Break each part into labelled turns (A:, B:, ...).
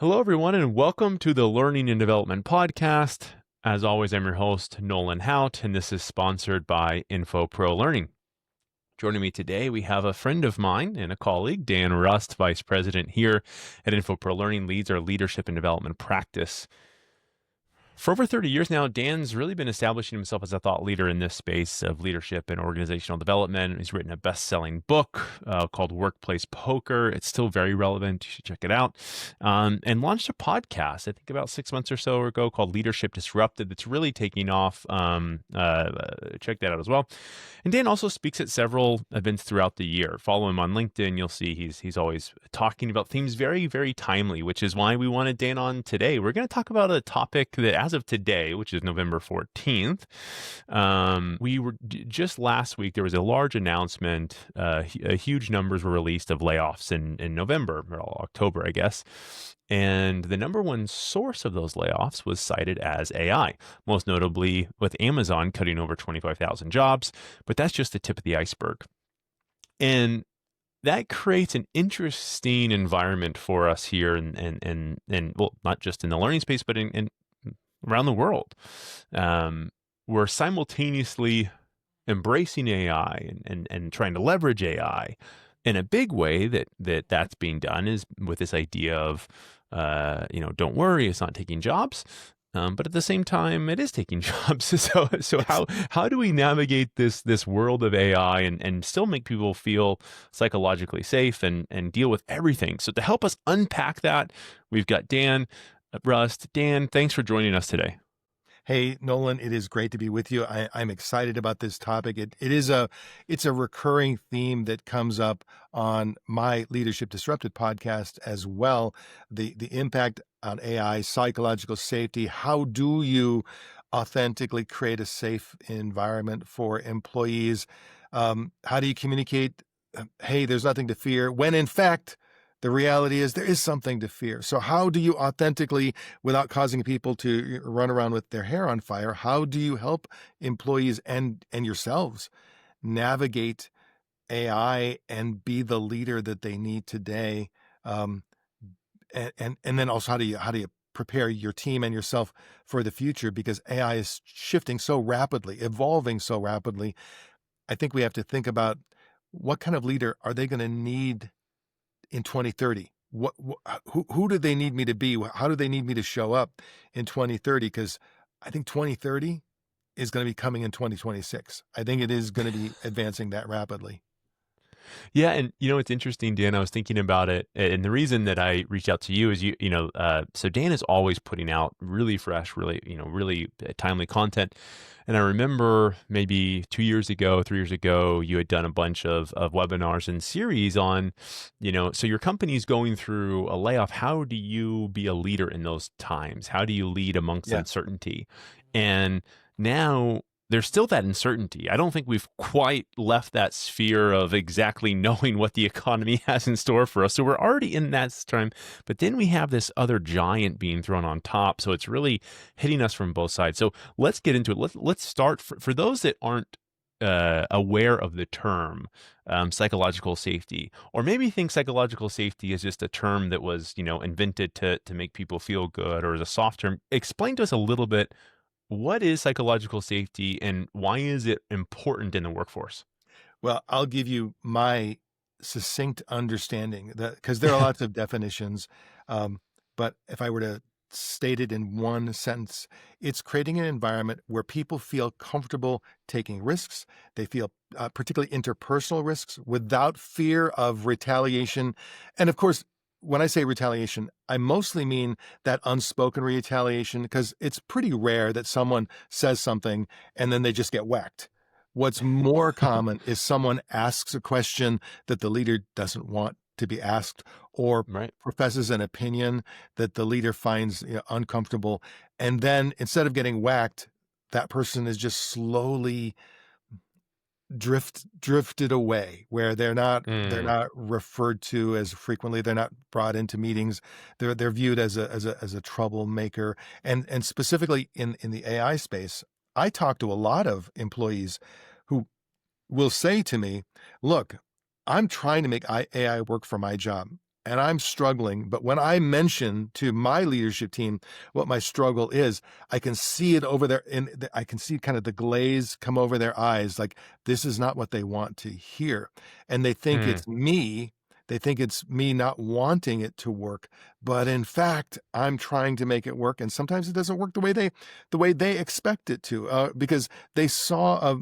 A: Hello, everyone, and welcome to the Learning and Development Podcast. As always, I'm your host, Nolan Hout, and this is sponsored by Infopro Learning. Joining me today, we have a friend of mine and a colleague, Dan Rust, Vice President here at Infopro Learning, leads our leadership and development practice. For over 30 years now, Dan's really been establishing himself as a thought leader in this space of leadership and organizational development. He's written a best-selling book called Workplace Poker. It's still very relevant. You should check it out. And launched a podcast, I think about 6 months or so ago, called Leadership Disrupted. That's really taking off. Check that out as well. And Dan also speaks at several events throughout the year. Follow him on LinkedIn. You'll see he's always talking about themes very, very timely, which is why we wanted Dan on today. We're going to talk about a topic that, as of today, which is November 14th, we were just last week, there was a large announcement, huge numbers were released of layoffs in November, or October, I guess. And the number one source of those layoffs was cited as AI, most notably with Amazon cutting over 25,000 jobs. But that's just the tip of the iceberg. And that creates an interesting environment for us here and well, not just in the learning space, but in around the world. We're simultaneously embracing AI and trying to leverage AI. In a big way that's being done is with this idea of, don't worry, it's not taking jobs. But at the same time, it is taking jobs. So how do we navigate this world of AI and still make people feel psychologically safe and deal with everything? So to help us unpack that, we've got Dan Rust. Dan, thanks for joining us today.
B: Hey, Nolan, it is great to be with you. I'm excited about this topic. It's a recurring theme that comes up on my Leadership Disrupted podcast as well. The impact on AI, psychological safety. How do you authentically create a safe environment for employees? How do you communicate, hey, there's nothing to fear, when in fact, the reality is there is something to fear. So how do you authentically, without causing people to run around with their hair on fire, how do you help employees and yourselves navigate AI and be the leader that they need today? And then also how do you prepare your team and yourself for the future? Because AI is shifting so rapidly, evolving so rapidly. I think we have to think about what kind of leader are they going to need in 2030? Who do they need me to be? How do they need me to show up in 2030? Because I think 2030 is going to be coming in 2026. I think it is going to be advancing that rapidly.
A: Yeah, and it's interesting, Dan. I was thinking about it, and the reason that I reached out to you is so Dan is always putting out really fresh, really timely content. And I remember maybe 2 years ago, 3 years ago, you had done a bunch of webinars and series on, so your company's going through a layoff. How do you be a leader in those times? How do you lead amongst uncertainty? And now there's still that uncertainty. I don't think we've quite left that sphere of exactly knowing what the economy has in store for us. So we're already in that time, but then we have this other giant being thrown on top. So it's really hitting us from both sides. So let's get into it. Let's start for those that aren't aware of the term psychological safety, or maybe think psychological safety is just a term that was, invented to make people feel good, or as a soft term. Explain to us a little bit, what is psychological safety and why is it important in the workforce?
B: Well, I'll give you my succinct understanding because there are lots of definitions. But if I were to state it in one sentence, it's creating an environment where people feel comfortable taking risks. They feel particularly interpersonal risks without fear of retaliation. And of course, when I say retaliation, I mostly mean that unspoken retaliation, because it's pretty rare that someone says something and then they just get whacked. What's more common is someone asks a question that the leader doesn't want to be asked, or professes an opinion that the leader finds uncomfortable. And then instead of getting whacked, that person is just slowly drifted away, where they're not referred to as frequently. They're not brought into meetings. They're viewed as a troublemaker. And specifically in the AI space, I talk to a lot of employees who will say to me, "Look, I'm trying to make AI work for my job. and I'm struggling, but when I mention to my leadership team what my struggle is, I can see it over there, and I can see kind of the glaze come over their eyes, like this is not what they want to hear, and they think
A: Mm,
B: it's me. They think it's me not wanting it to work, but in fact, I'm trying to make it work, and sometimes it doesn't work the way they expect it to, because they saw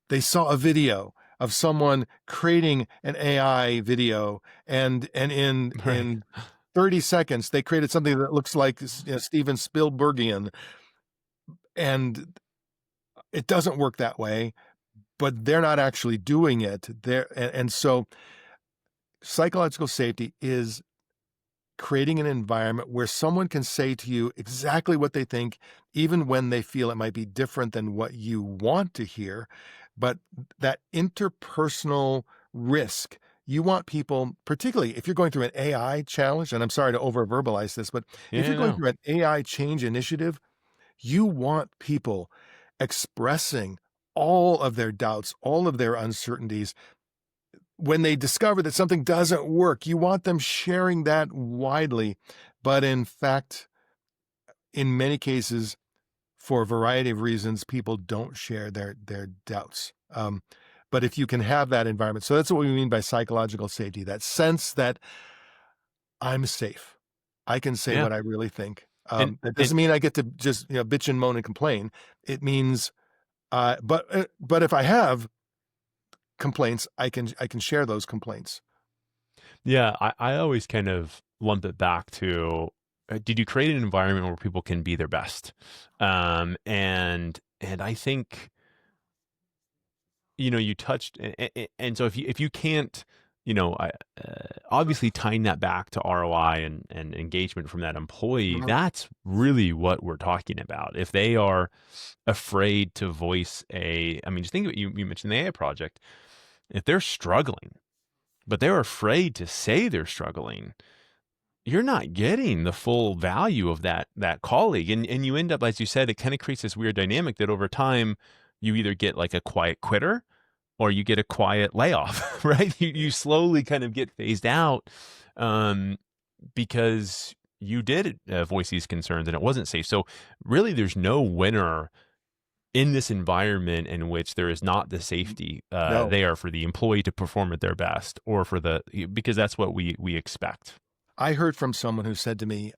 B: they saw a video of someone creating an AI video, and
A: right.
B: in 30 seconds they created something that looks like Steven Spielbergian, and it doesn't work that way. But they're not actually doing it. And so psychological safety is creating an environment where someone can say to you exactly what they think, even when they feel it might be different than what you want to hear. But that interpersonal risk, you want people, particularly if you're going through an AI challenge, and I'm sorry to over verbalize this, but if you're
A: Yeah,
B: going
A: no.
B: through an AI change initiative, you want people expressing all of their doubts, all of their uncertainties, when they discover that something doesn't work. You want them sharing that widely. But in fact, in many cases, for a variety of reasons, people don't share their doubts. But if you can have that environment, so that's what we mean by psychological safety, that sense that I'm safe. I can say
A: Yeah.
B: what I really think.
A: And
B: That
A: and
B: doesn't mean I get to just bitch and moan and complain. It means, but if I have complaints, I can share those complaints.
A: yeah, I always kind of lump it back to, did you create an environment where people can be their best? And I think, you touched, and so if you can't, obviously tying that back to ROI and engagement from that employee,
B: Mhm.
A: that's really what we're talking about. If they are afraid to voice I mean, just think of it, you mentioned the AI project. If they're struggling, but they're afraid to say they're struggling, you're not getting the full value of that colleague, and you end up, as you said, it kind of creates this weird dynamic that over time you either get like a quiet quitter or you get a quiet layoff, right? You slowly kind of get phased out, um, because you did voice these concerns and it wasn't safe. So really, there's no winner in this environment in which there is not the safety
B: No,
A: there for the employee to perform at their best, or for because that's what we expect.
B: I heard from someone who said to me,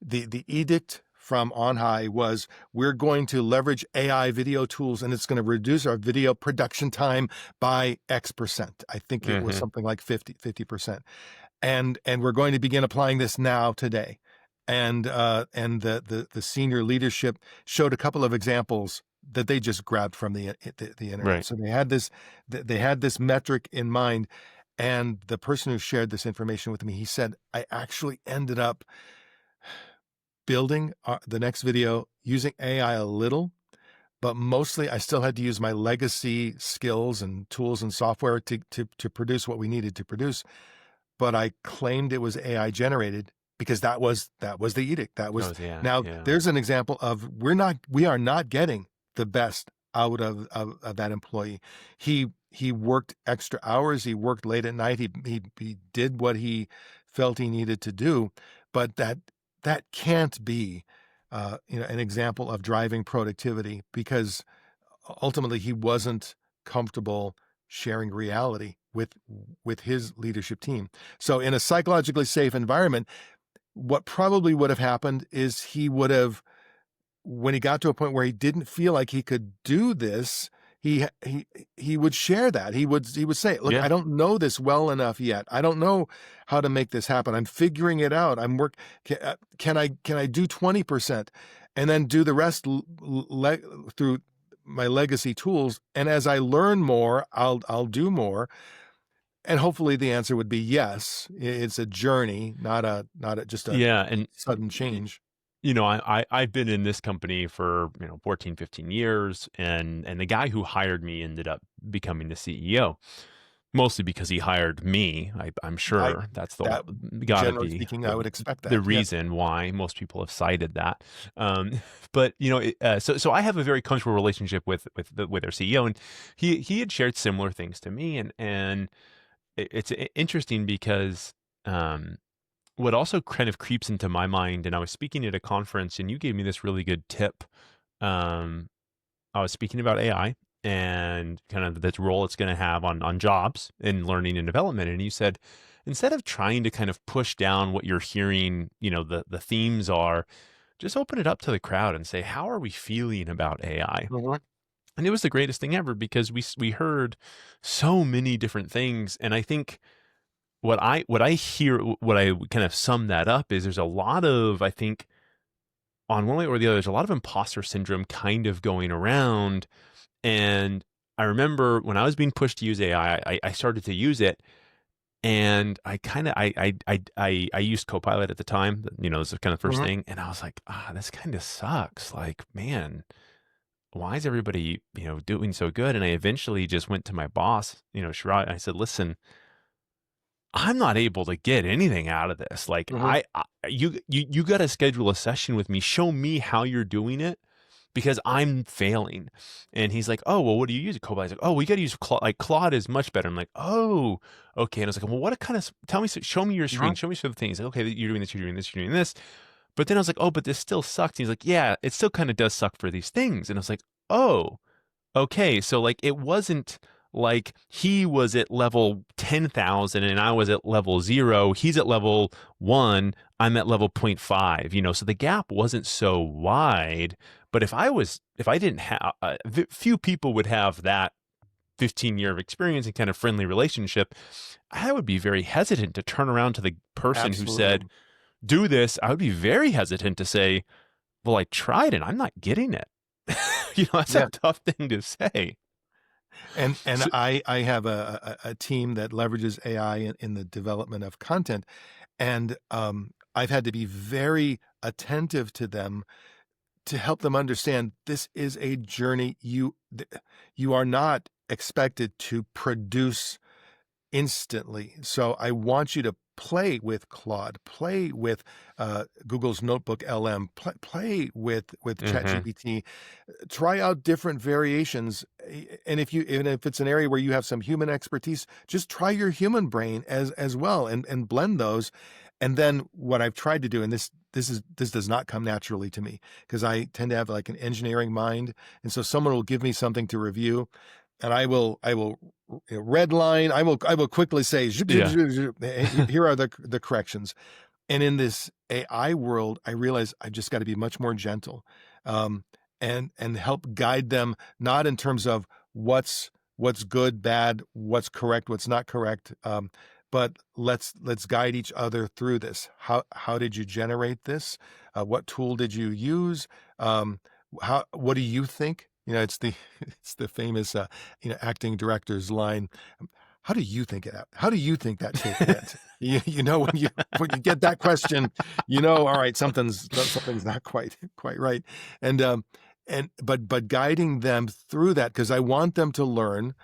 B: the edict from on high was, we're going to leverage AI video tools, and it's going to reduce our video production time by X percent. I think it was
A: Hmm.
B: something like 50%. And we're going to begin applying this now today. And the senior leadership showed a couple of examples that they just grabbed from the internet.
A: Right.
B: So they had this metric in mind, and the person who shared this information with me, he said, I actually ended up building the next video using AI a little, but mostly I still had to use my legacy skills and tools and software to produce what we needed to produce. But I claimed it was AI generated because that was the edict. That
A: Oh,
B: was
A: yeah,
B: Now
A: yeah.
B: there's an example of we are not getting the best out of that employee. He worked extra hours. He worked late at night. He did what he felt he needed to do, but that can't be an example of driving productivity, because ultimately he wasn't comfortable sharing reality with his leadership team. So in a psychologically safe environment, what probably would have happened is he would have, when he got to a point where he didn't feel like he could do this, he would share that. He would say, look,
A: Yeah.
B: I don't know this well enough yet. I don't know how to make this happen. I'm figuring it out. Can I do 20% and then do the rest through my legacy tools? And as I learn more, I'll do more. And hopefully the answer would be yes. It's a journey, not a just a
A: Yeah, and
B: sudden change.
A: I've been in this company for 14, 15 years, and the guy who hired me ended up becoming the CEO, mostly because he hired me. I'm
B: I
A: sure that's
B: that
A: got to
B: Generally
A: be
B: speaking, I
A: the
B: would expect
A: the
B: that. Yes.
A: reason why most people have cited that. Um, but so I have a very comfortable relationship with our CEO, and he had shared similar things to me, and it's interesting because what also kind of creeps into my mind, and I was speaking at a conference, and you gave me this really good tip. Um, I was speaking about AI and kind of the role it's going to have on jobs in learning and development, and you said instead of trying to kind of push down what you're hearing, the themes are, just open it up to the crowd and say, how are we feeling about AI?
B: Mhm.
A: And it was the greatest thing ever because we heard so many different things, and I think what I hear, what I kind of sum that up is there's a lot of, I think, on one way or the other, there's a lot of imposter syndrome kind of going around. And I remember when I was being pushed to use AI, I started to use it, and I kind of I used Copilot at the time. This was kind of the first
B: Mhm.
A: thing, and I was like, this kind of sucks. Like, man, why is everybody doing so good? And I eventually just went to my boss, Sharad, and I said, listen, I'm not able to get anything out of this. Like,
B: Mhm.
A: you got to schedule a session with me. Show me how you're doing it because I'm failing. And he's like, oh, well, what do you use? Copilot. He's like, oh, we got to use Claude. Like, Claude is much better. I'm like, oh, okay. And I was like, well, what kind of, tell me, show me your screen.
B: Mhm.
A: Show me some things. Like, okay, you're doing this, you're doing this, you're doing this. But then I was like, oh, but this still sucks. And he's like, yeah, it still kind of does suck for these things. And I was like, oh, okay, so like it wasn't like he was at level 10,000 and I was at level 0. He's at level 1, I'm at level point 0.5, so the gap wasn't so wide. But if I didn't have, few people would have that 15-year of experience and kind of friendly relationship. I would be very hesitant to turn around to the person who said,
B: Absolutely.
A: do this. I would be very hesitant to say, well, I tried and I'm not getting it. That's a
B: Yeah.
A: tough thing to say.
B: And
A: So,
B: I have a team that leverages AI in the development of content, and I've had to be very attentive to them to help them understand this is a journey. You are not expected to produce instantly. So I want you to play with Claude, play with Google's Notebook LM, play with
A: mhm,
B: ChatGPT, try out different variations. And if it's an area where you have some human expertise, just try your human brain as well and blend those. And then what I've tried to do, and this does not come naturally to me because I tend to have like an engineering mind, and so someone will give me something to review, and I will red line. I will quickly say, "Zhup, zhup,
A: yeah.
B: zhup, zhup. Here are the corrections." And in this AI world, I realize I just got to be much more gentle, um, and help guide them, not in terms of what's good, bad, what's correct, what's not correct, but let's guide each other through this. How did you generate this? What tool did you use? How what do you think? It's the it's the famous acting director's line. How do you think it out? How do you think that take went? When you get that question, all right, something's not quite right. And but guiding them through that, because I want them to learn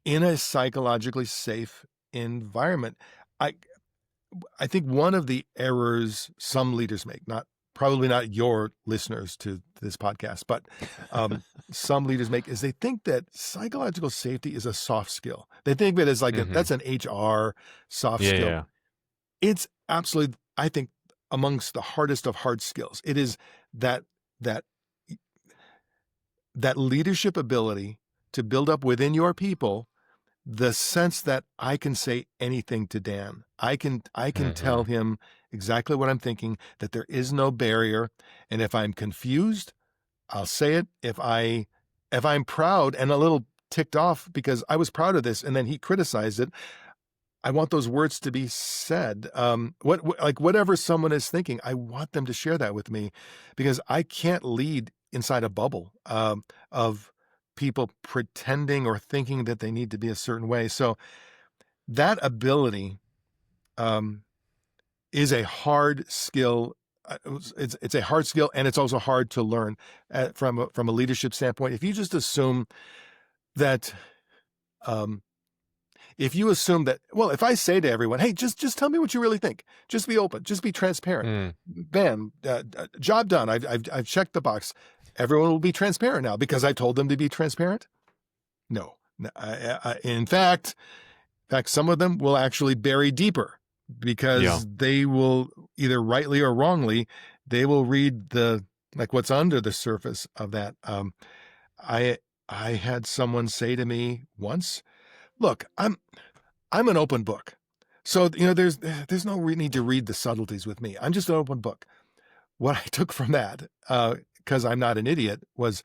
B: in a psychologically safe environment. I I think one of the errors some leaders make, not probably not your listeners to this podcast, but some leaders make, is they think that psychological safety is a soft skill. They think of it as like
A: Mhm.
B: that's an HR soft
A: Yeah,
B: skill.
A: yeah.
B: It's absolutely, I think, amongst the hardest of hard skills. It is that that that leadership ability to build up within your people the sense that I can say anything to Dan. I can tell
A: Mhm.
B: him exactly what I'm thinking, that there is no barrier. And if I'm confused, I'll say it. If I'm proud and a little ticked off because I was proud of this and then he criticized it, I want those words to be said. Like whatever someone is thinking, I want them to share that with me, because I can't lead inside a bubble of people pretending or thinking that they need to be a certain way. So that ability um, is a hard skill. It's a hard skill, and it's also hard to learn from a leadership standpoint. If you just assume that um, if you assume that, well, if I say to everyone, hey, just tell me what you really think, just be open, just be transparent,
A: Mm.
B: bam, job done. I've checked the box. Everyone will be transparent now because I told them to be transparent. No, in fact, In fact, some of them will actually bury deeper
A: Yeah.
B: because they will either rightly or wrongly, they will read like what's under the surface of that. I I had someone say to me once, "Look, I'm an open book. So, there's no need to read the subtleties with me. I'm just an open book." What I took from that, because I'm not an idiot, was,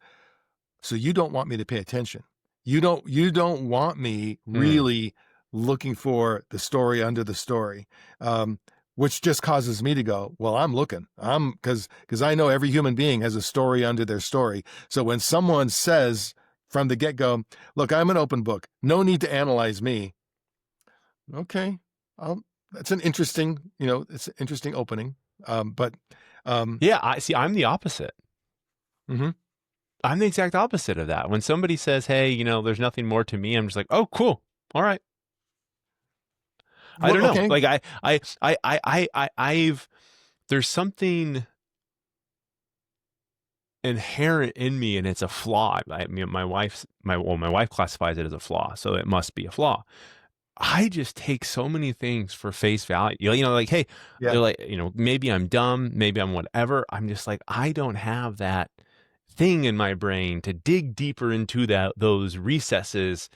B: so you don't want me to pay attention. You don't want me
A: Mm.
B: really looking for the story under the story, um, which just causes me to go, well, I'm looking. Because I know every human being has a story under their story. So when someone says from the get-go, look, I'm an open book, no need to analyze me. Okay, that's an interesting, it's an interesting opening. But
A: Yeah, I see. I'm the opposite.
B: mhm.
A: I'm the exact opposite of that. When somebody says, "Hey, there's nothing more to me," I'm just like, "Oh, cool. All right." I
B: Well,
A: don't know.
B: okay,
A: Like I've there's something inherent in me, and it's a flaw. I mean, my wife classifies it as a flaw, so it must be a flaw. I just take so many things for face value. Like, hey,
B: yeah.
A: they're like, maybe I'm dumb, maybe I'm whatever. I'm just like, I don't have that thing in my brain to dig deeper into those recesses.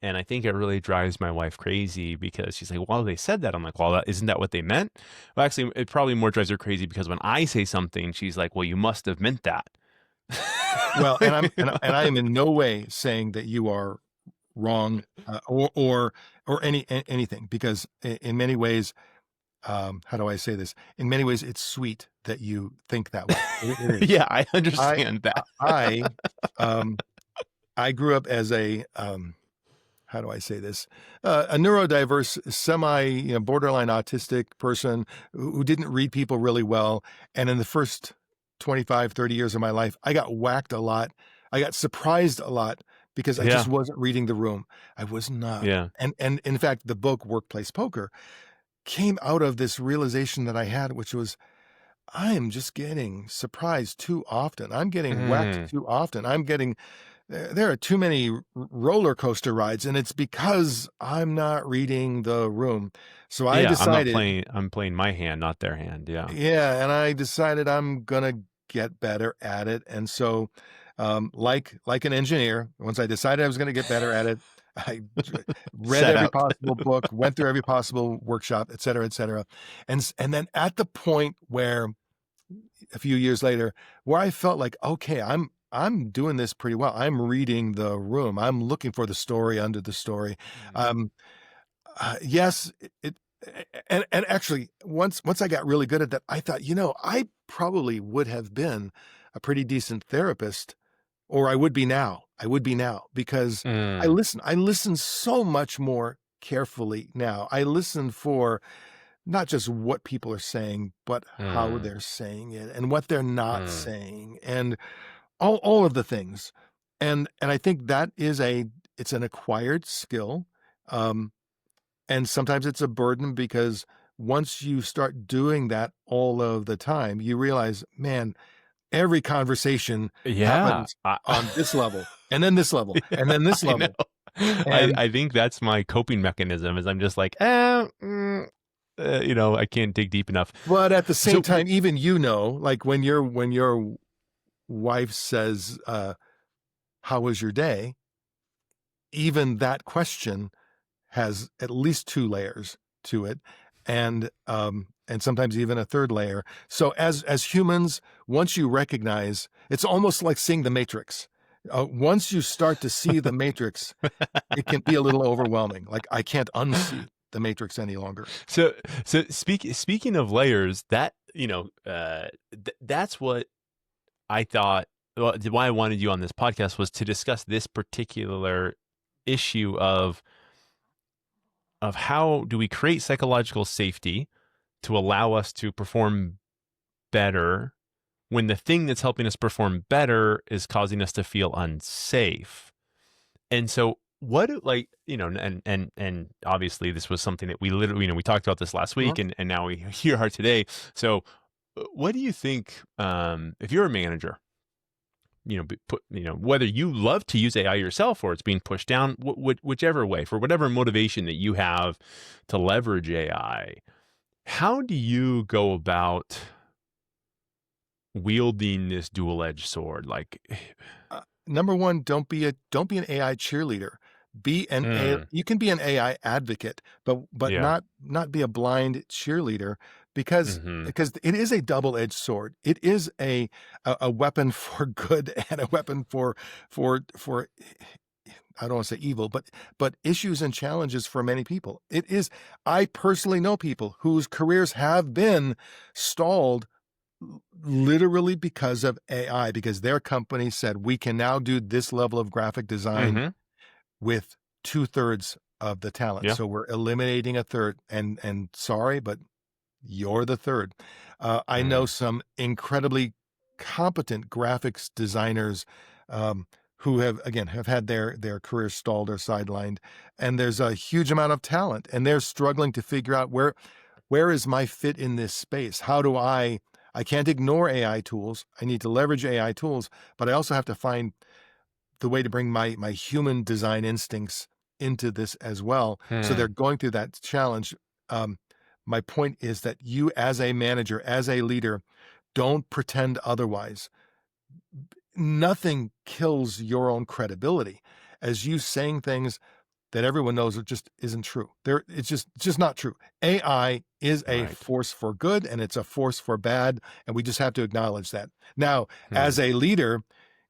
A: And I think it really drives my wife crazy because she's like, well, they said that. I'm like, well, isn't that what they meant? Well, actually, it probably more drives her crazy because when I say something, she's like, well, you must have meant that.
B: Well, and I'm
A: You
B: and,
A: know?
B: and I am in no way saying that you are wrong, or anything, because in many ways, how do I say this? In many ways, it's sweet that you think that way. It is.
A: Yeah, I
B: I
A: understand that.
B: I um, I grew up as a how do I say this? A neurodiverse, borderline autistic person who didn't read people really well. And in the first 25, 30 years of my life, I got whacked a lot. I got surprised a lot because I just
A: Yeah,
B: wasn't reading the room. I was not.
A: yeah.
B: And in fact, the book Workplace Poker came out of this realization that I had, which was, I'm just getting surprised too often. I'm getting whacked
A: Mm.
B: too often. There are too many roller coaster rides, and it's because I'm not reading the room. So I
A: Yeah,
B: decided,
A: I'm playing my hand, not their hand. Yeah.
B: yeah, and I decided I'm gonna get better at it. And so, like an engineer, once I decided I was gonna get better at it, I read
A: Set
B: every
A: up.
B: possible book, went through every possible workshop, et cetera, et cetera. And then at the point where a few years later, where I felt like, okay, I'm doing this pretty well. I'm reading the room. I'm looking for the story under the story.
A: Mhm.
B: Um, yes, and actually, once I got really good at that, I thought, I probably would have been a pretty decent therapist, or I would be now. I would be now because
A: Mm,
B: I listen so much more carefully now. I listen for not just what people are saying, but how
A: mm,
B: they're saying it and what they're not
A: mm.
B: saying, and all of the things. And I think that it's an acquired skill. Um, and sometimes it's a burden because once you start doing that all of the time, you realize, man, every conversation
A: Yeah.
B: happens on this level, and then this level, and then this
A: I know.
B: level. And
A: I think that's my coping mechanism is I'm just like, I can't dig deep enough.
B: but at the same
A: So,
B: time, even like when your wife says, how was your day? Even that question has at least two layers to it, and sometimes even a third layer. So as humans, once you recognize, it's almost like seeing the Matrix. Once you start to see the Matrix, it can be a little overwhelming. Like, I can't unsee the Matrix any longer.
A: so, speaking of layers, that's what I thought. Well, why I wanted you on this podcast was to discuss this particular issue of how do we create psychological safety to allow us to perform better when the thing that's helping us perform better is causing us to feel unsafe. And so and obviously this was something that we literally, we talked about this last
B: Uh-huh.
A: week and now we here are today. So what do you think, if you're a manager whether you love to use AI yourself or it's being pushed down, whichever way, for whatever motivation that you have to leverage AI, how do you go about wielding this dual-edged sword? Like,
B: Number one, don't be an AI cheerleader.
A: mm,
B: You can be an AI advocate, but
A: yeah,
B: not be a blind cheerleader because
A: hmm
B: it is a double-edged sword. It is a weapon for good and a weapon for I don't want to say evil, but issues and challenges for many people. It is. I personally know people whose careers have been stalled literally because of AI, because their company said we can now do this level of graphic design
A: hmm
B: with 2/3 of the talent.
A: yeah,
B: So we're eliminating a third, and sorry, but you're the third. I know
A: mm,
B: some incredibly competent graphics designers who have had their careers stalled or sidelined, and there's a huge amount of talent, and they're struggling to figure out where is my fit in this space? How do I can't ignore AI tools. I need to leverage AI tools, but I also have to find the way to bring my human design instincts into this as well. So they're
A: hmm,
B: going through that challenge. Um, my point is that you, as a manager, as a leader, don't pretend otherwise. Nothing kills your own credibility as you saying things that everyone knows it just isn't true. It's just not true. AI is a
A: right,
B: force for good and it's a force for bad, and we just have to acknowledge that. Now,
A: hmm,
B: as a leader,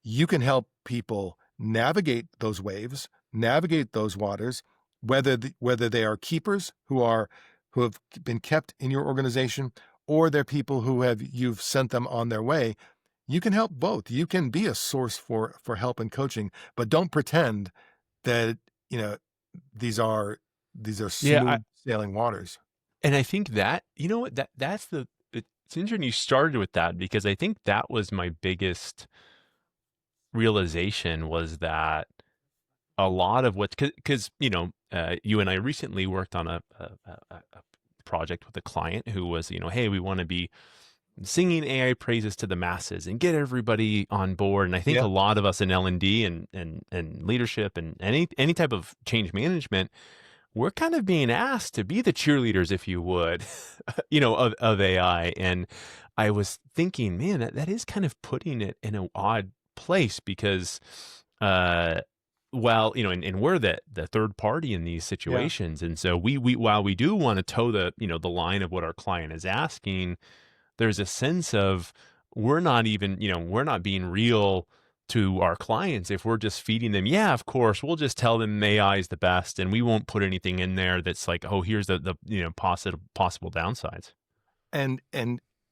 B: you can help people navigate those waves, navigate those waters, whether they are keepers who have been kept in your organization, or they're people you've sent them on their way. You can help both. You can be a source for help and coaching, but don't pretend that you know these are
A: yeah.
B: smooth sailing waters.
A: And I think that, you know what, it's interesting you started with that, because I think that was my biggest realization, was that a lot of what, because, you and I recently worked on a project with a client who was, hey, we want to be singing AI praises to the masses and get everybody on board. And I think a
B: Yeah.
A: lot of us in L&D and leadership and any type of change management, we're kind of being asked to be the cheerleaders, if you would, of AI. And I was thinking, man, that is kind of putting it in an odd place, because, uh, well, and we're the third party in these
B: Yeah.
A: situations. And so we while we do want to toe the line of what our client is asking, there's a sense of we're not being real to our clients if we're just feeding them. Yeah, of course, we'll just tell them AI is the best, and we won't put anything in there that's like, oh, here's the possible downsides.
B: And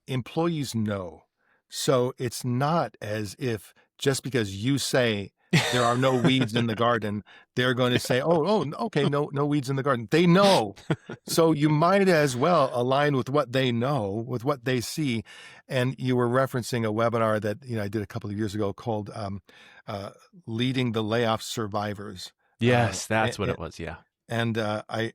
B: employees know. So it's not as if just because you say there are no weeds in the garden, they're going to say, okay, no weeds in the garden. They know. So you might as well align with what they know, with what they see. And you were referencing a webinar that I did a couple of years ago called uh, "Leading the Layoff Survivors." Uh,
A: Yes, that's what it was. Yeah.
B: And I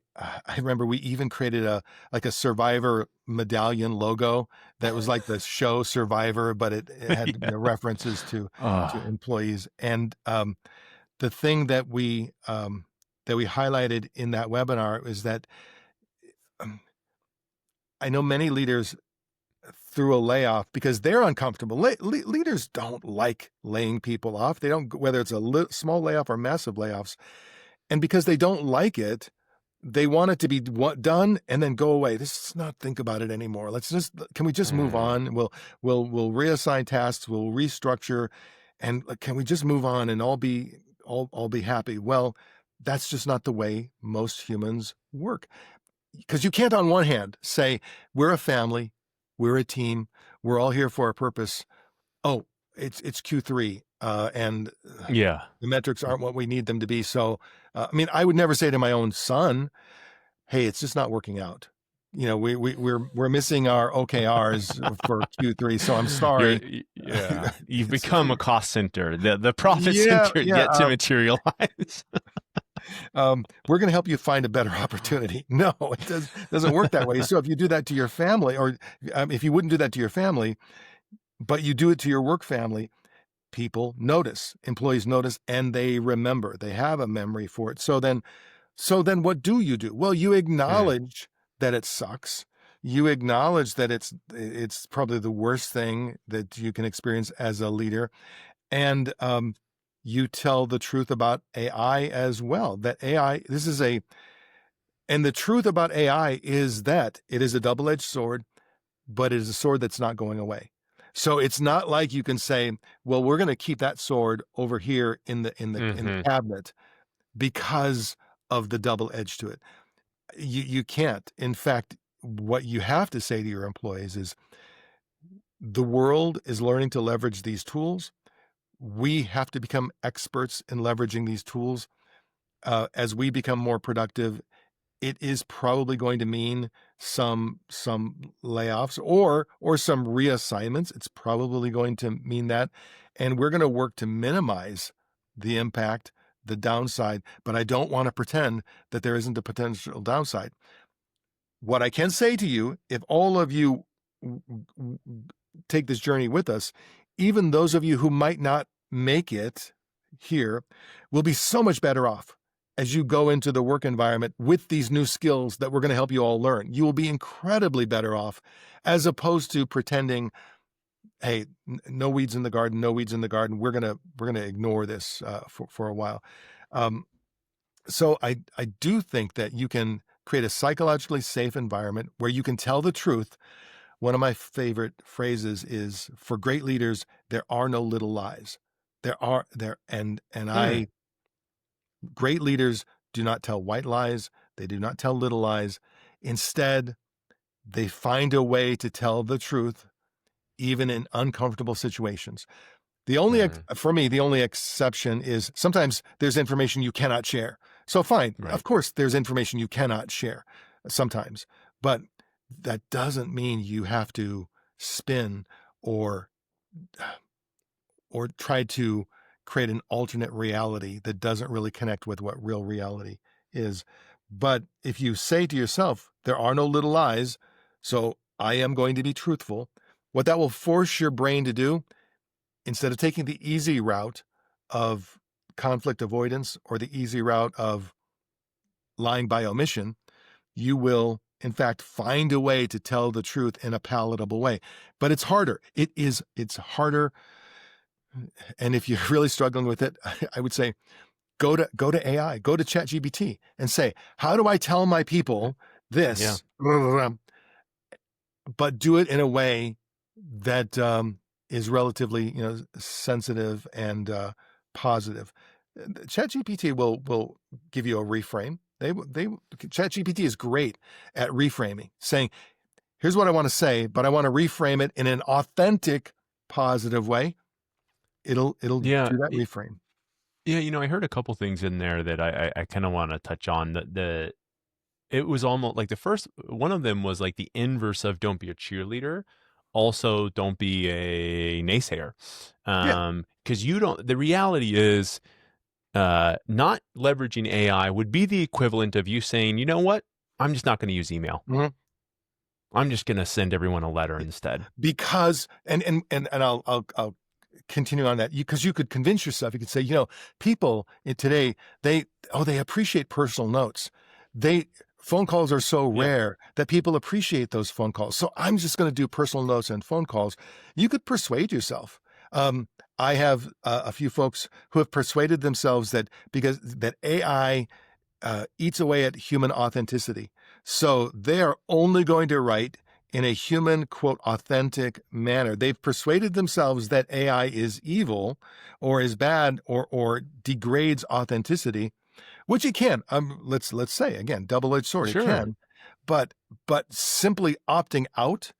B: remember we even created a Survivor medallion logo that was like the show Survivor, but it had
A: Yeah.
B: references to
A: Oh,
B: employees. And the thing that we highlighted in that webinar is that um, I know many leaders through a layoff because they're uncomfortable. Leaders don't like laying people off. They don't, whether it's a small layoff or massive layoffs. And because they don't like it, they want it to be done and then go away. Let's not think about it anymore. Can we just move
A: mm,
B: on? We'll reassign tasks. We'll restructure, and can we just move on and all be happy? Well, that's just not the way most humans work. Because you can't, on one hand, say we're a family, we're a team, we're all here for a purpose. Oh, it's Q3, and
A: yeah.
B: the metrics aren't what we need them to be. So, I mean, I would never say to my own son, "Hey, it's just not working out. We're missing our OKRs for Q3, so I'm sorry."
A: Yeah. You've
B: It's
A: become a cost center. The profit
B: yeah,
A: center
B: yeah.
A: yet to materialize.
B: We're going to help you find a better opportunity. No, doesn't work that way. So if you do that to your family, or if you wouldn't do that to your family, but you do it to your work family, employees notice, and they remember. They have a memory for it. So then what do? Well, you
A: Mm,
B: acknowledge that it sucks. You acknowledge that it's probably the worst thing that you can experience as a leader. And you tell the truth about AI as well. That AI, and the truth about AI is that it is a double-edged sword, but it is a sword that's not going away. So it's not like you can say, well, we're going to keep that sword over here in the
A: hmm
B: cabinet because of the double edge to it. You can't. In fact, what you have to say to your employees is the world is learning to leverage these tools. We have to become experts in leveraging these tools. As we become more productive, it is probably going to mean some layoffs or some reassignments. It's probably going to mean that, and we're going to work to minimize the impact, the downside. But I don't want to pretend that there isn't a potential downside. What I can say to you, if all of you take this journey with us, even those of you who might not make it here will be so much better off as you go into the work environment with these new skills that we're going to help you all learn. You will be incredibly better off as opposed to pretending, hey, no weeds in the garden, no weeds in the garden. We're gonna ignore this for a while. So I do think that you can create a psychologically safe environment where you can tell the truth. One of my favorite phrases is, for great leaders, there are no little lies.
A: mm,
B: Great leaders do not tell white lies. They do not tell little lies. Instead, they find a way to tell the truth, even in uncomfortable situations.
A: mm,
B: For me, the only exception is sometimes there's information you cannot share. So fine,
A: right.
B: of course, there's information you cannot share sometimes, but that doesn't mean you have to spin or try to create an alternate reality that doesn't really connect with what real reality is. But if you say to yourself, there are no little lies, so I am going to be truthful, what that will force your brain to do, instead of taking the easy route of conflict avoidance or the easy route of lying by omission, you will, in fact, find a way to tell the truth in a palatable way. But it's harder. It's harder. And if you're really struggling with it, I would say go to AI, go to ChatGPT and say, how do I tell my people
A: Yeah.
B: this? But do it in a way that is relatively, sensitive and positive. ChatGPT will give you a reframe. ChatGPT is great at reframing, saying, "Here's what I want to say, but I want to reframe it in an authentic, positive way." It'll
A: Yeah.
B: do that reframe.
A: Yeah. I heard a couple things in there that I kind of want to touch on. It was almost like the first one of them was like the inverse of don't be a cheerleader. Also, don't be a naysayer.
B: Yeah.
A: Because the reality is, not leveraging AI would be the equivalent of you saying, you know what? I'm just not going to use email.
B: Mhm.
A: I'm just going to send everyone a letter instead.
B: Because I'll continue on that, because you could convince yourself. You could say, people today, they appreciate personal notes. Phone calls are so
A: Yeah.
B: rare that people appreciate those phone calls. So I'm just going to do personal notes and phone calls. You could persuade yourself. I have a few folks who have persuaded themselves that because that AI eats away at human authenticity. So they are only going to write in a human, quote, authentic manner. They've persuaded themselves that AI is evil or is bad or degrades authenticity, which it can. Let's say again, double-edged sword. It
A: Sure.
B: can, but simply opting out,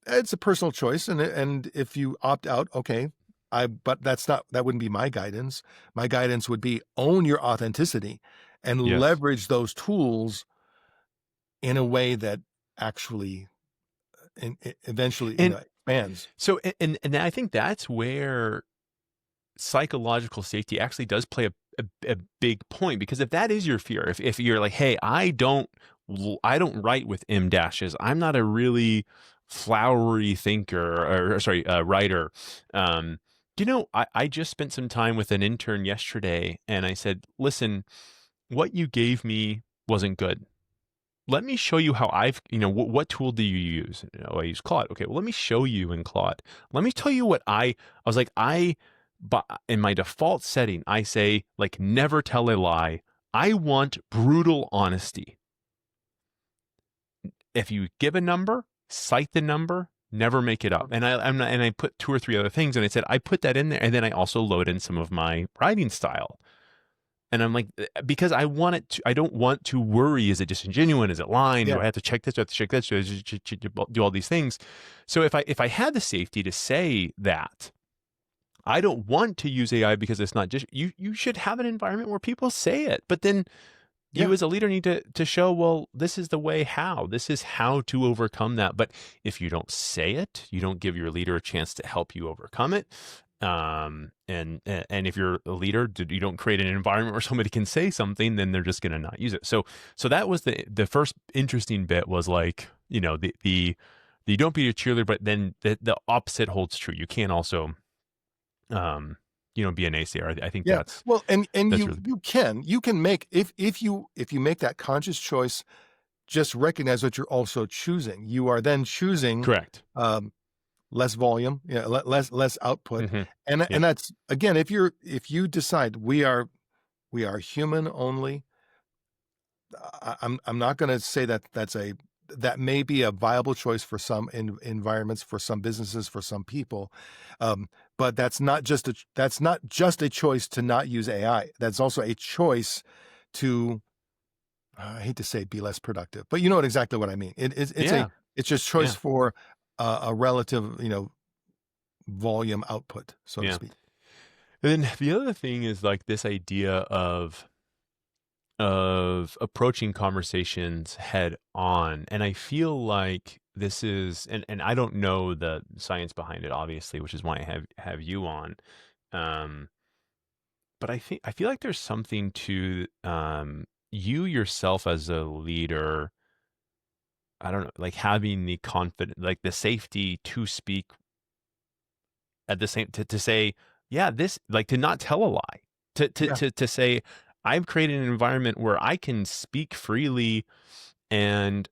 B: it's a personal choice, and if you opt out, okay. But that wouldn't be my guidance. My guidance would be own your authenticity and
A: Yes.
B: leverage those tools in a way that actually eventually,
A: And
B: expands.
A: so, and I think that's where psychological safety actually does play a big point, because if that is your fear, if you're like, hey, I don't write with M dashes, I'm not a really flowery thinker, or sorry, writer, um I just spent some time with an intern yesterday and I said, listen, what you gave me wasn't good. Let me show you how what tool do you use? I use Claude. Okay, well, let me show you in Claude. Let me tell you I was like, but in my default setting, I say, like, never tell a lie. I want brutal honesty. If you give a number, cite the number, never make it up. And I put two or three other things, and I said I put that in there, and then I also load in some of my writing style. And I'm like, because I don't want to worry. Is it disingenuous? Is it lying?
B: Yeah.
A: Do I have to check this? Do I have to check that? Do I do all these things? So if I had the safety to say that, I don't want to use AI because it's not just you should have an environment where people say it, but then
B: Yeah.
A: you as a leader need to show, well, this is the way this is how to overcome that. But if you don't say it, you don't give your leader a chance to help you overcome it. And if you're a leader, you don't create an environment where somebody can say something, then they're just going to not use it. So that was the first interesting bit, was like, the you don't be a cheerleader, but then the opposite holds true. You can't also, be a naysayer. I think
B: Yeah.
A: that's
B: Well, and
A: that's
B: you
A: really
B: you can make, if you make that conscious choice, just recognize what you're also choosing. You are then choosing
A: correct.
B: less volume, less output,
A: Hmm.
B: and
A: Yeah.
B: that's, again, if you decide we are human only. I'm not going to say that that may be a viable choice for some environments, for some businesses, for some people, but that's not just a choice to not use AI. That's also a choice to, I hate to say, be less productive, but you know exactly what I mean.
A: Yeah.
B: It's just choice
A: Yeah.
B: for a relative, volume output, so to
A: Yeah.
B: speak.
A: And then the other thing is like this idea of approaching conversations head on. And I feel like this is, and I don't know the science behind it, obviously, which is why I have you on. Um, but I feel like there's something to you yourself as a leader. I don't know, like having the confidence, like the safety to speak at the same to say, yeah, this, like, to not tell a lie,
B: Yeah,
A: to say, I've created an environment where I can speak freely and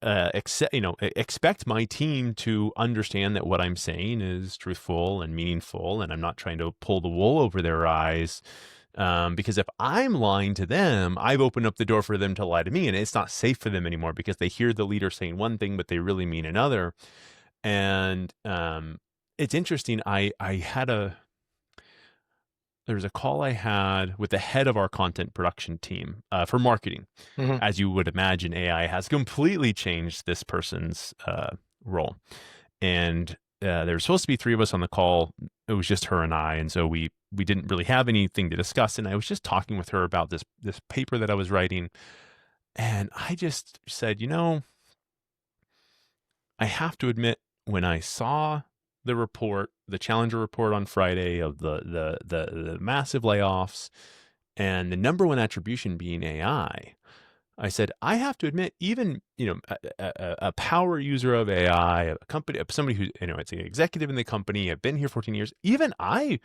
A: expect my team to understand that what I'm saying is truthful and meaningful, and I'm not trying to pull the wool over their eyes. Because if I'm lying to them, I've opened up the door for them to lie to me, and it's not safe for them anymore because they hear the leader saying one thing, but they really mean another. And it's interesting. I had there was a call I had with the head of our content production team for marketing.
B: hmm
A: As you would imagine, AI has completely changed this person's role. And there were supposed to be three of us on the call. It was just her and I, and so we didn't really have anything to discuss. And I was just talking with her about this paper that I was writing, and I just said, I have to admit, when I saw the report, the Challenger report on Friday of the massive layoffs and the number one attribution being I said, I have to admit, even, a power user of AI, a company, somebody who, it's an executive in the company, I've been here 14 years, even I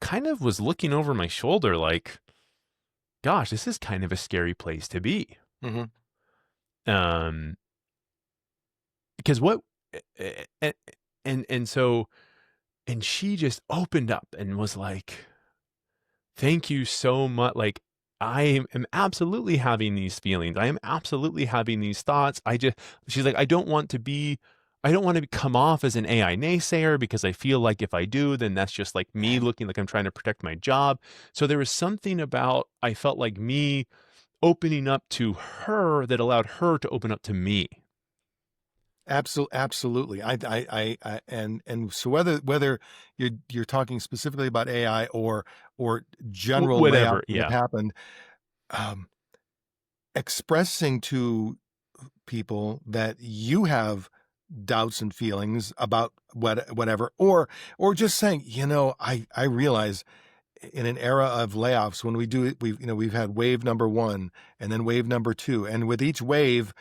A: kind of was looking over my shoulder like, gosh, this is kind of a scary place to be.
B: hmm
A: Um, because what, and, so, and she just opened up and was like, thank you so much. Like, I am absolutely having these feelings. I am absolutely having these thoughts. She's like, I don't want to come off as an AI naysayer because I feel like if I do, then that's just like me looking like I'm trying to protect my job. So there was something about, I felt like me opening up to her that allowed her to open up to me.
B: Absolutely. And so whether you're talking specifically about AI or general
A: Whatever.
B: layoffs that have
A: Yeah.
B: happened, um, expressing to people that you have doubts and feelings about whatever, or just saying, I realize in an era of layoffs, when we've had wave number one and then wave number two, and with each wave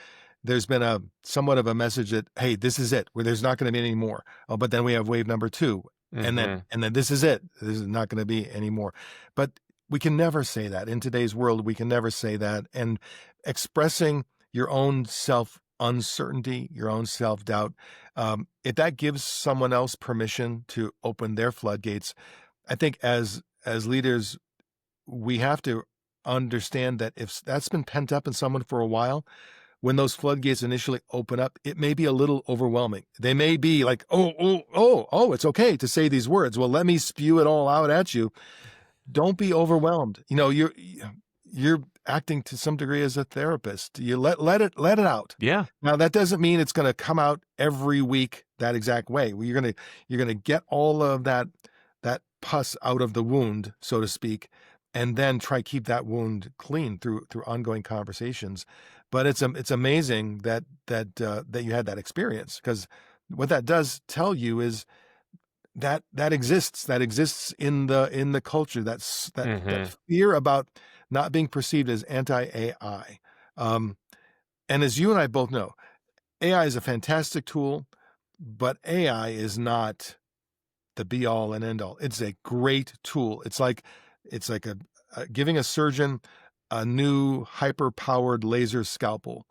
B: there's been a somewhat of a message that, hey, this is it, where there's not going to be any more. Oh, but then we have wave number two.
A: Mm-hmm.
B: and then this is it. This is not going to be anymore. But we can never say that in today's world. We can never say that. And expressing your own self uncertainty, your own self doubt, if that gives someone else permission to open their floodgates, I think as leaders, we have to understand that if that's been pent up in someone for a while, when those floodgates initially open up, it may be a little overwhelming. They may be like, oh, it's okay to say these words. Well, let me spew it all out at you. Don't be overwhelmed. You're acting to some degree as a therapist. You let it out.
A: Yeah.
B: Now that doesn't mean it's going to come out every week that exact way. You're gonna get all of that pus out of the wound, so to speak, and then try keep that wound clean through ongoing conversations. But it's amazing that you had that experience, because what that does tell you is that exists in the culture. That fear about not being perceived as anti-AI. And as you and I both know, AI is a fantastic tool, but AI is not the be all and end all. It's a great tool. It's like giving a surgeon a new hyper powered laser scalpel.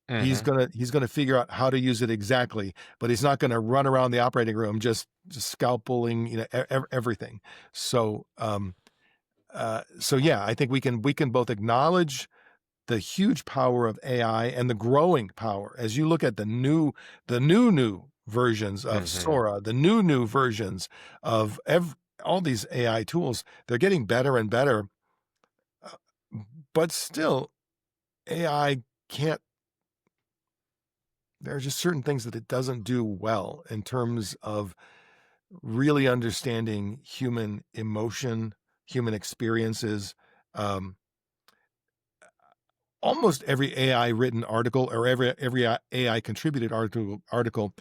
B: He's gonna figure out how to use it exactly, but he's not gonna run around the operating room just scalpeling everything. So yeah, I think we can both acknowledge the huge power of AI and the growing power as you look at the new versions of Sora, the new versions of all these AI tools. They're getting better and better, but still, AI can't. There are just certain things that it doesn't do well in terms of really understanding human emotion, human experiences. Almost every AI written article or every AI contributed article,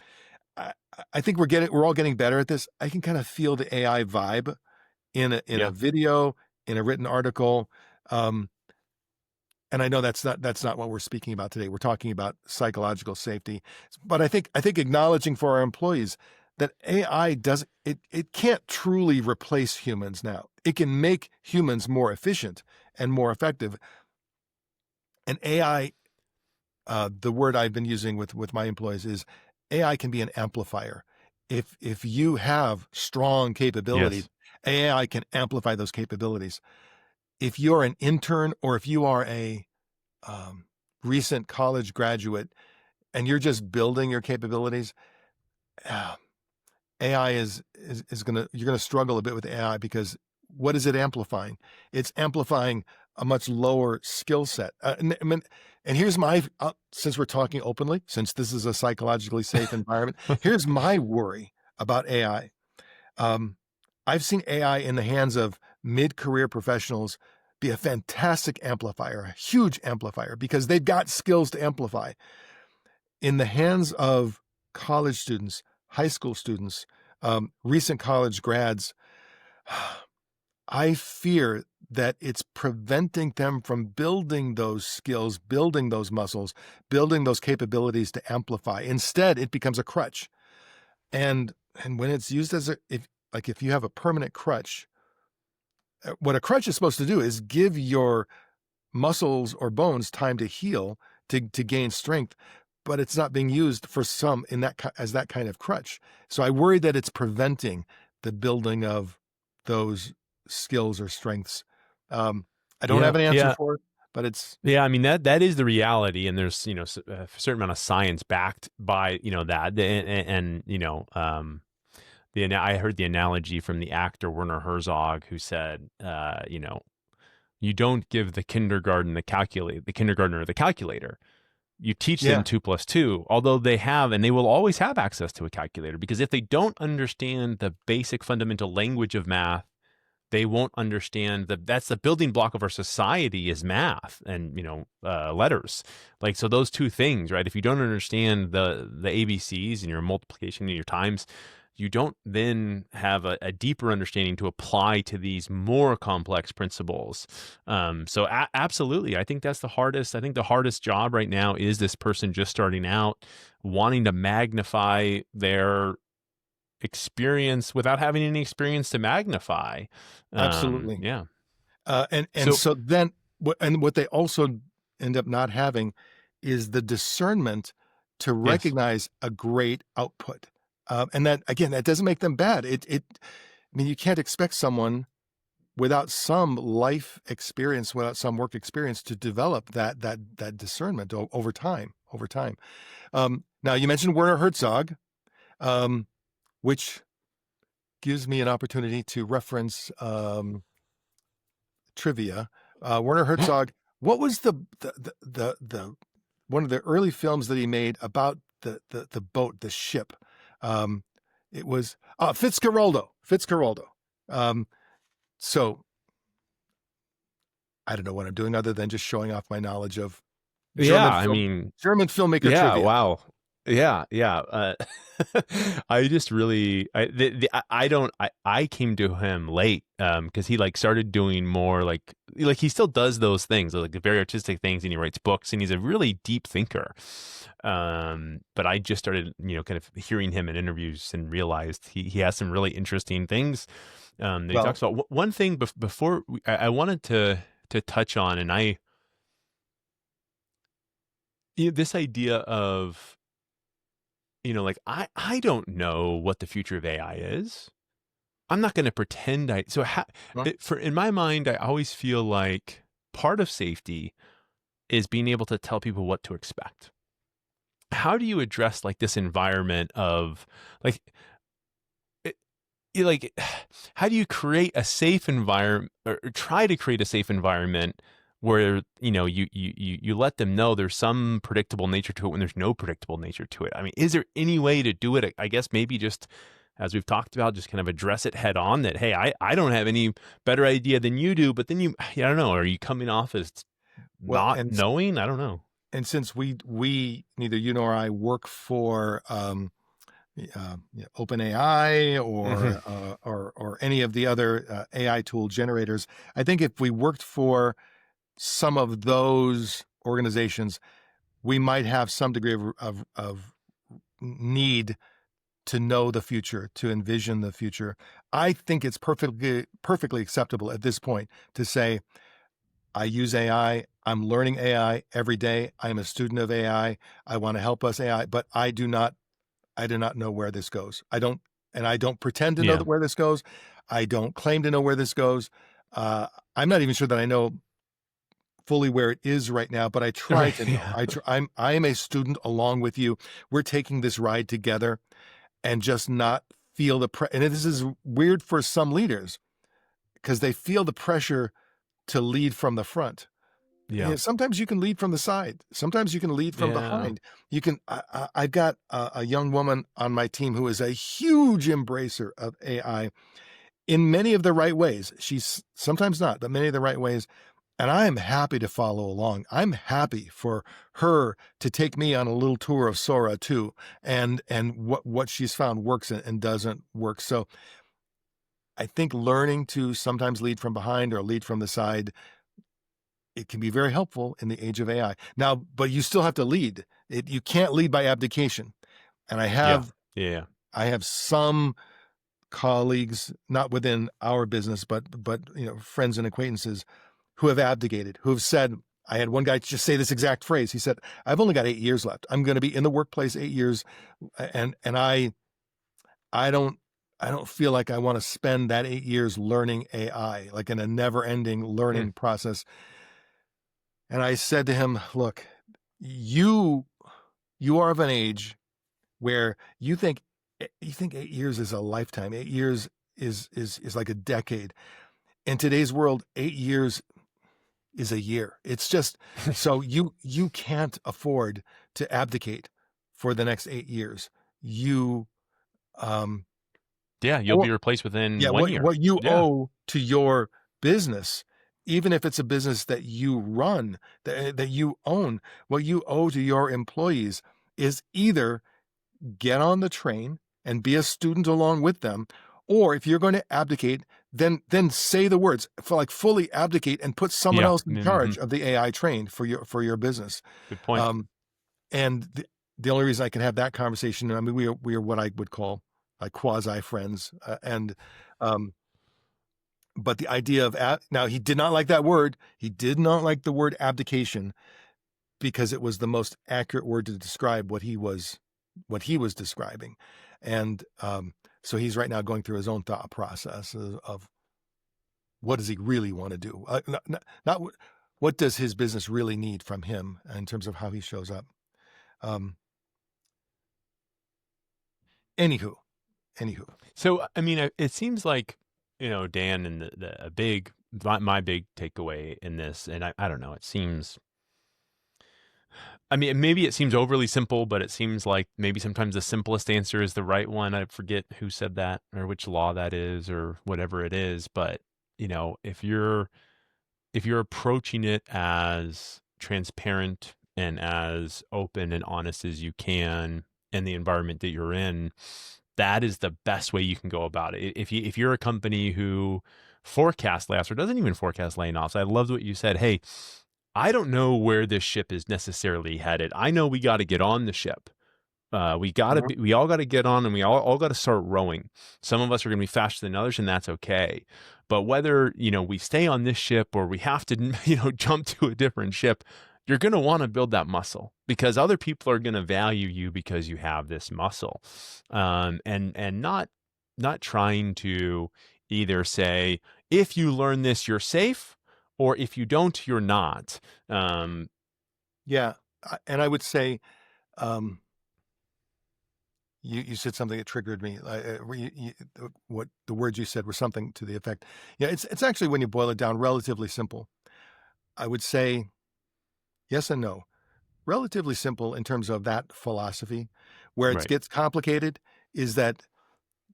B: I think we're all getting better at this. I can kind of feel the AI vibe in a video, in a written article. And I know that's not what we're speaking about today. We're talking about psychological safety. But I think acknowledging for our employees that AI it can't truly replace humans now. It can make humans more efficient and more effective. And AI, the word I've been using with my employees is AI can be an amplifier. If you have strong capabilities, AI can amplify those capabilities. If you're an intern or if you are a recent college graduate and you're just building your capabilities, AI you're gonna struggle a bit with AI, because what is it amplifying? It's amplifying a much lower skill set. And here's my since we're talking openly, since this is a psychologically safe environment, here's my worry about AI. I've seen AI in the hands of mid-career professionals be a fantastic amplifier, a huge amplifier, because they've got skills to amplify. In the hands of college students, high school students, recent college grads, I fear that it's preventing them from building those skills, building those muscles, building those capabilities to amplify. Instead, it becomes a crutch. And when it's used as if you have a permanent crutch, what a crutch is supposed to do is give your muscles or bones time to heal, to gain strength, but it's not being used for some as that kind of crutch. So I worry that it's preventing the building of those skills or strengths. I don't have an answer for it, but it's
A: I mean, that is the reality, and there's a certain amount of science backed by that, and I heard the analogy from the actor Werner Herzog, who said, you don't give the kindergartner the calculator. You teach them 2 + 2, although they have, and they will always have access to a calculator, because if they don't understand the basic fundamental language of math, they won't understand that's the building block of our society is math and letters. Like, so those two things, right? If you don't understand the ABCs and your multiplication and your times, you don't then have a deeper understanding to apply to these more complex principles. So absolutely, I think that's the hardest. I think the hardest job right now is this person just starting out, wanting to magnify their experience without having any experience to magnify.
B: Absolutely.
A: Yeah.
B: And
A: So
B: so then what they also end up not having is the discernment to
A: yes.
B: recognize a great output. And that, again, that doesn't make them bad. I mean, you can't expect someone without some life experience, without some work experience, to develop that discernment over time. Over time. Now, you mentioned Werner Herzog, which gives me an opportunity to reference trivia. Werner Herzog. What was the one of the early films that he made about the boat, the ship? It was Fitzcarraldo. Fitzcarraldo. So I don't know what I'm doing other than just showing off my knowledge of
A: Yeah,
B: German
A: I
B: film,
A: mean,
B: German filmmaker
A: yeah,
B: trivia.
A: wow. Yeah, yeah. I just really, I don't, I came to him late, because he like started doing more like he still does those things, like the very artistic things, and he writes books, and he's a really deep thinker. But I just started, kind of hearing him in interviews and realized he has some really interesting things, that he
B: Well,
A: talks about. One thing before I wanted to touch on, and this idea of, like I don't know what the future of AI is. I'm not going to pretend I. So in my mind, I always feel like part of safety is being able to tell people what to expect. How do you address like this environment of like, like, how do you create a safe environment, or try to create a safe environment where you let them know there's some predictable nature to it when there's no predictable nature to it? I mean, is there any way to do it? I guess maybe just, as we've talked about, just kind of address it head on, that hey, I don't have any better idea than you do, but then I don't know, are you coming off as
B: well,
A: not knowing? I don't know.
B: and since we neither you nor I work for OpenAI
A: Mhm.
B: or any of the other AI tool generators, I think if we worked for some of those organizations, we might have some degree of need to know the future, to envision the future. I think it's perfectly acceptable at this point to say, I use AI. I'm learning AI every day. I'm a student of AI. I want to help us AI, but I do not know where this goes. I don't pretend to know
A: Yeah.
B: where this goes. I don't claim to know where this goes. I'm not even sure that I know fully where it is right now, but I try
A: Right.
B: to know.
A: Yeah.
B: I am a student along with you. We're taking this ride together, and just not feel and this is weird for some leaders because they feel the pressure to lead from the front.
A: Yeah.
B: Sometimes you can lead from the side. Sometimes you can lead from
A: Yeah.
B: behind. You can. I've got a young woman on my team who is a huge embracer of AI in many of the right ways. She's sometimes not, but many of the right ways. And I am happy to follow along. I'm happy for her to take me on a little tour of Sora too, and what she's found works and doesn't work. So I think learning to sometimes lead from behind or lead from the side, it can be very helpful in the age of AI. Now, but you still have to lead. You can't lead by abdication. And
A: Yeah. Yeah.
B: I have some colleagues, not within our business, but friends and acquaintances who have abdicated, who have said, I had one guy just say this exact phrase. He said, I've only got 8 years left. I'm going to be in the workplace 8 years. And I don't feel like I want to spend that 8 years learning AI, like in a never ending
A: Hmm.
B: learning process. And I said to him, look, you are of an age where you think 8 years is a lifetime. 8 years is like a decade. In today's world, 8 years is a year. It's just so you can't afford to abdicate for the next 8 years. You um
A: Yeah. You'll
B: or
A: be replaced within
B: yeah,
A: 1 year.
B: what you
A: Yeah.
B: owe to your business, even if it's a business that you run, that you own, what you owe to your employees is either get on the train and be a student along with them, or if you're going to abdicate, then say the words, like fully abdicate and put someone
A: Yeah.
B: else in
A: Hmm.
B: charge of the AI train for your business.
A: Good point.
B: Um, and the only reason I can have that conversation, I mean, we are what I would call like quasi friends, and but the idea of now he did not like that word. He did not like the word abdication because it was the most accurate word to describe what he was describing, and so he's right now going through his own thought process of what does he really want to do, not what does his business really need from him in terms of how he shows up. Anywho.
A: So, I mean, it seems like, Dan, and my big takeaway in this, and I don't know, it seems, I mean, maybe it seems overly simple, but it seems like maybe sometimes the simplest answer is the right one. I forget who said that or which law that is or whatever it is. But, if you're approaching it as transparent and as open and honest as you can in the environment that you're in, that is the best way you can go about it. If you're a company who forecasts layoffs or doesn't even forecast layoffs, I loved what you said. Hey, I don't know where this ship is necessarily headed. I know we got to get on the ship. We all got to get on, and we all got to start rowing. Some of us are going to be faster than others, and that's okay. But whether, we stay on this ship or we have to, jump to a different ship, you're going to want to build that muscle because other people are going to value you because you have this muscle. And not trying to either say, if you learn this, you're safe, or if you don't, you're not.
B: Yeah. And I would say, you said something that triggered me. What the words you said were something to the effect. Yeah, it's actually, when you boil it down, relatively simple. I would say yes and no. Relatively simple in terms of that philosophy. Where it
A: Right.
B: gets complicated is that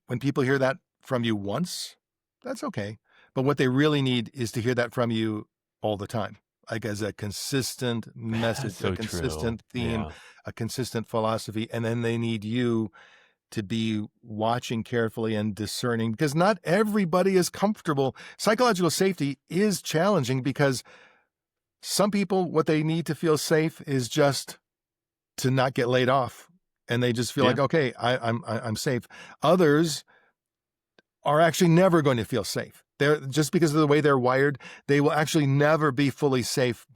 B: when people hear that from you once, that's okay. But what they really need is to hear that from you all the time, like as a consistent message,
A: So
B: a consistent
A: true.
B: theme,
A: Yeah.
B: a consistent philosophy. And then they need you to be watching carefully and discerning, because not everybody is comfortable. Psychological safety is challenging because some people, what they need to feel safe is just to not get laid off. And they just feel
A: Yeah.
B: like, okay, I'm safe. Others are actually never going to feel safe. They're just because of the way they're wired, they will actually never be fully safe,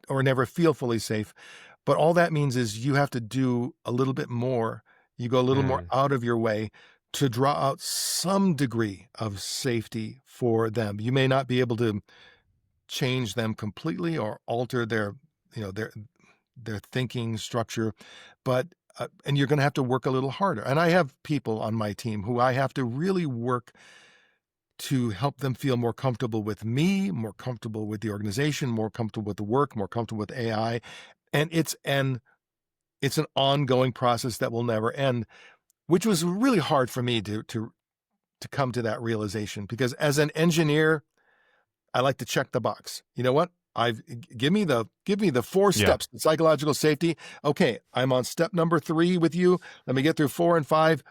B: or never feel fully safe. But all that means is you have to do a little bit more. You go a little more out of your way to draw out some degree of safety for them. You may not be able to change them completely or alter their thinking structure, but and you're going to have to work a little harder. And I have people on my team who I have to really work to help them feel more comfortable with me, more comfortable with the organization, more comfortable with the work, more comfortable with AI. And it's an ongoing process that will never end, which was really hard for me to come to that realization, because as an engineer, I like to check the box. You know what? Give me the 4 steps to psychological safety. Okay, I'm on step number 3 with you. Let me get through 4 and 5.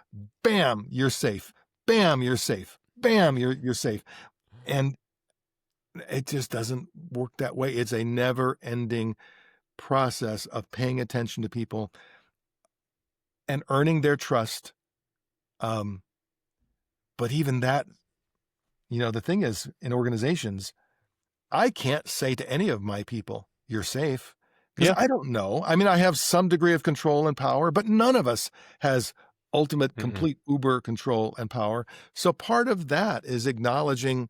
B: Bam, you're safe. Bam, you're safe. Bam, you're safe. And it just doesn't work that way. It's a never-ending process of paying attention to people and earning their trust. But even that, the thing is, in organizations, I can't say to any of my people, you're safe, because I don't know. I mean, I have some degree of control and power, but none of us has ultimate, complete uber control and power. So part of that is acknowledging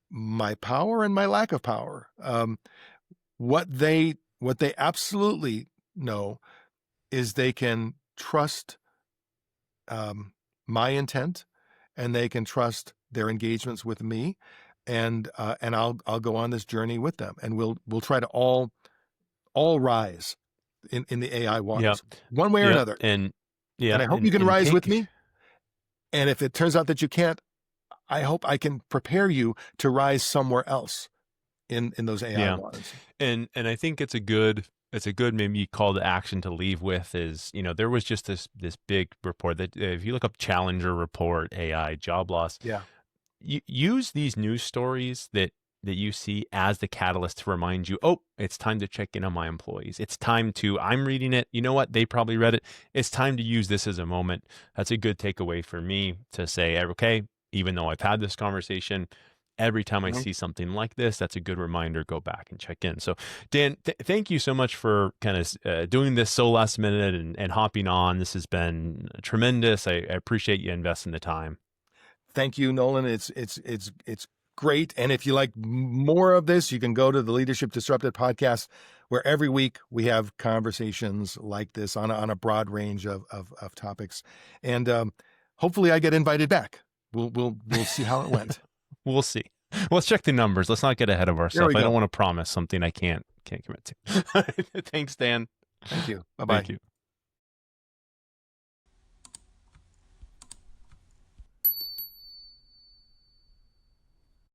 B: my power and my lack of power. What they absolutely know is they can trust my intent, and they can trust their engagements with me, and I'll go on this journey with them, and we'll try to all rise in the AI waters, one way or another.
A: And
B: I hope you can rise with me. And if it turns out that you can't, I hope I can prepare you to rise somewhere else in those AI waters.
A: And I think it's a good maybe call to action to leave with is, there was just this big report that if you look up Challenger report, AI job loss, use these news stories that that you see as the catalyst to remind you, oh, it's time to check in on my employees. It's time to, I'm reading it. You know what? They probably read it. It's time to use this as a moment. That's a good takeaway for me to say, okay, even though I've had this conversation, every time I
B: Mhm.
A: see something like this, that's a good reminder, go back and check in. So Dan, thank you so much for kind of doing this so last minute and hopping on. This has been tremendous. I appreciate you investing the time.
B: Thank you, Nolan. It's great. And if you like more of this, you can go to the Leadership Disrupted podcast, where every week we have conversations like this on a broad range of topics. And hopefully I get invited back. We'll see how it went.
A: We'll see. Let's check the numbers. Let's not get ahead of
B: There
A: ourselves.
B: we
A: I don't
B: go.
A: want to promise something I can't commit to. Thanks, Dan.
B: Thank you. Bye-bye.
A: Thank you.